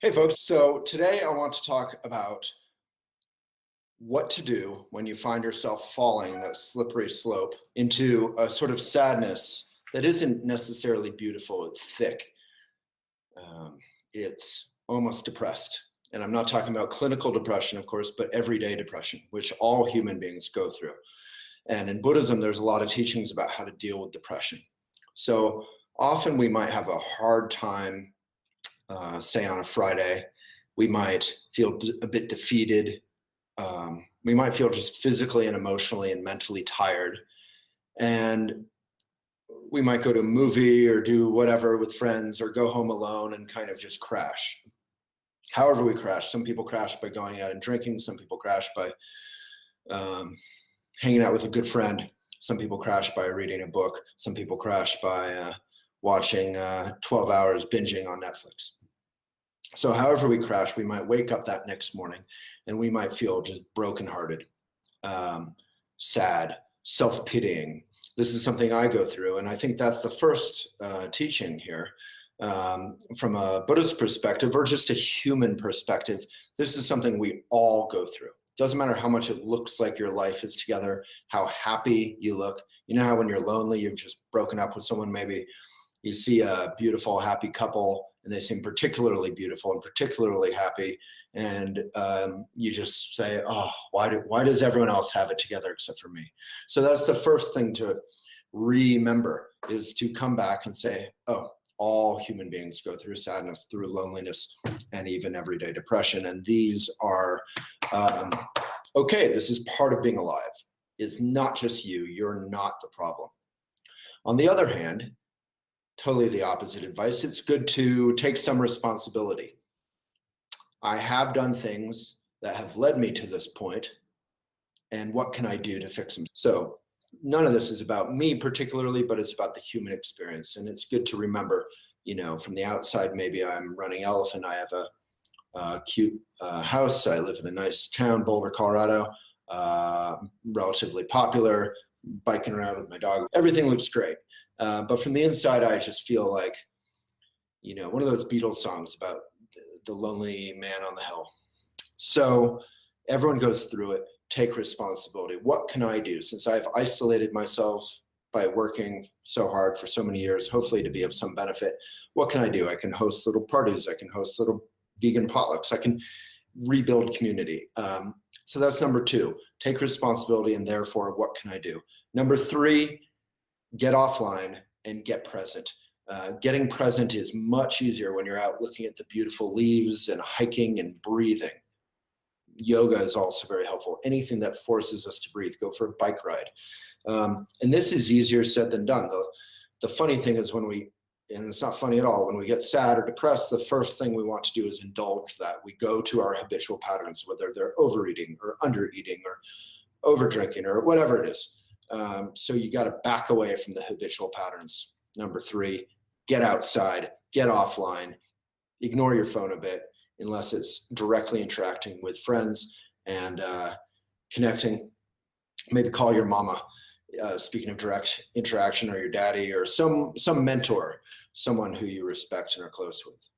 Hey folks, so today I want to talk about what to do when you find yourself falling that slippery slope into a sort of sadness that isn't necessarily beautiful. It's thick. It's almost depressed. And I'm not talking about clinical depression, of course, but everyday depression, which all human beings go through. And in Buddhism, there's a lot of teachings about how to deal with depression. So often we might have a hard time, say on a Friday. We might feel a bit defeated. We might feel just physically and emotionally and mentally tired. And we might go to a movie or do whatever with friends or go home alone and kind of just crash. However we crash. Some people crash by going out and drinking. Some people crash by hanging out with a good friend. Some people crash by reading a book. Some people crash by watching 12 hours binging on Netflix. So however we crash, we might wake up that next morning and we might feel just brokenhearted, sad, self-pitying. This is something I go through, and I think that's the first teaching here. From a Buddhist perspective or just a human perspective, this is something we all go through. It doesn't matter how much it looks like your life is together, how happy you look. You know how when you're lonely, you've just broken up with someone, maybe you see a beautiful, happy couple, and they seem particularly beautiful and particularly happy, and you just say, oh, why does everyone else have it together except for me? So that's the first thing to remember, is to come back and say, oh, all human beings go through sadness, through loneliness, and even everyday depression. And these are, okay, this is part of being alive. It's not just you. You're not the problem. On the other hand, totally the opposite advice. It's good to take some responsibility. I have done things that have led me to this point, and what can I do to fix them? So none of this is about me particularly, but it's about the human experience. And it's good to remember, you know, from the outside, maybe I'm running elephant. I have a cute house. I live in a nice town, Boulder, Colorado, relatively popular, biking around with my dog. Everything looks great. But from the inside, I just feel like, you know, one of those Beatles songs about the lonely man on the hill. So everyone goes through it. Take responsibility. What can I do? Since I've isolated myself by working so hard for so many years, hopefully to be of some benefit, what can I do? I can host little parties. I can host little vegan potlucks. I can rebuild community. So that's number two. Take responsibility, and therefore, what can I do? Number three, get offline and get present. Getting present is much easier when you're out looking at the beautiful leaves and hiking and breathing. Yoga is also very helpful. Anything that forces us to breathe. Go for a bike ride. And this is easier said than done. The funny thing is and it's not funny at all, when we get sad or depressed, the first thing we want to do is indulge that. We go to our habitual patterns, whether they're overeating or undereating or overdrinking or whatever it is. So you got to back away from the habitual patterns. Number three, get outside, get offline, ignore your phone a bit, unless it's directly interacting with friends and connecting. Maybe call your mama, speaking of direct interaction, or your daddy, or some mentor, someone who you respect and are close with.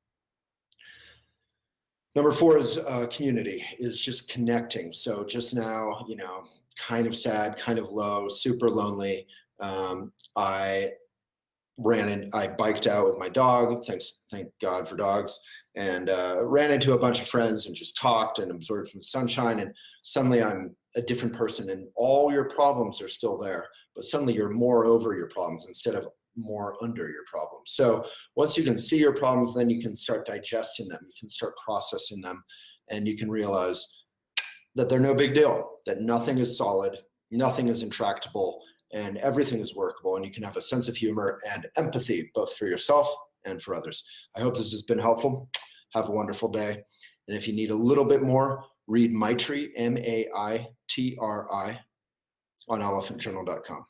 Number four is community, is just connecting. So just now, you know, kind of sad, kind of low, super lonely. I biked out with my dog, thank God for dogs, and ran into a bunch of friends and just talked and absorbed some sunshine, and suddenly I'm a different person, and all your problems are still there, but suddenly you're more over your problems instead of more under your problems. So once you can see your problems, then you can start digesting them, you can start processing them, and you can realize that they're no big deal, that nothing is solid, nothing is intractable, and everything is workable, and you can have a sense of humor and empathy, both for yourself and for others. I hope this has been helpful. Have a wonderful day. And if you need a little bit more, read Maitri, Maitri, on elephantjournal.com.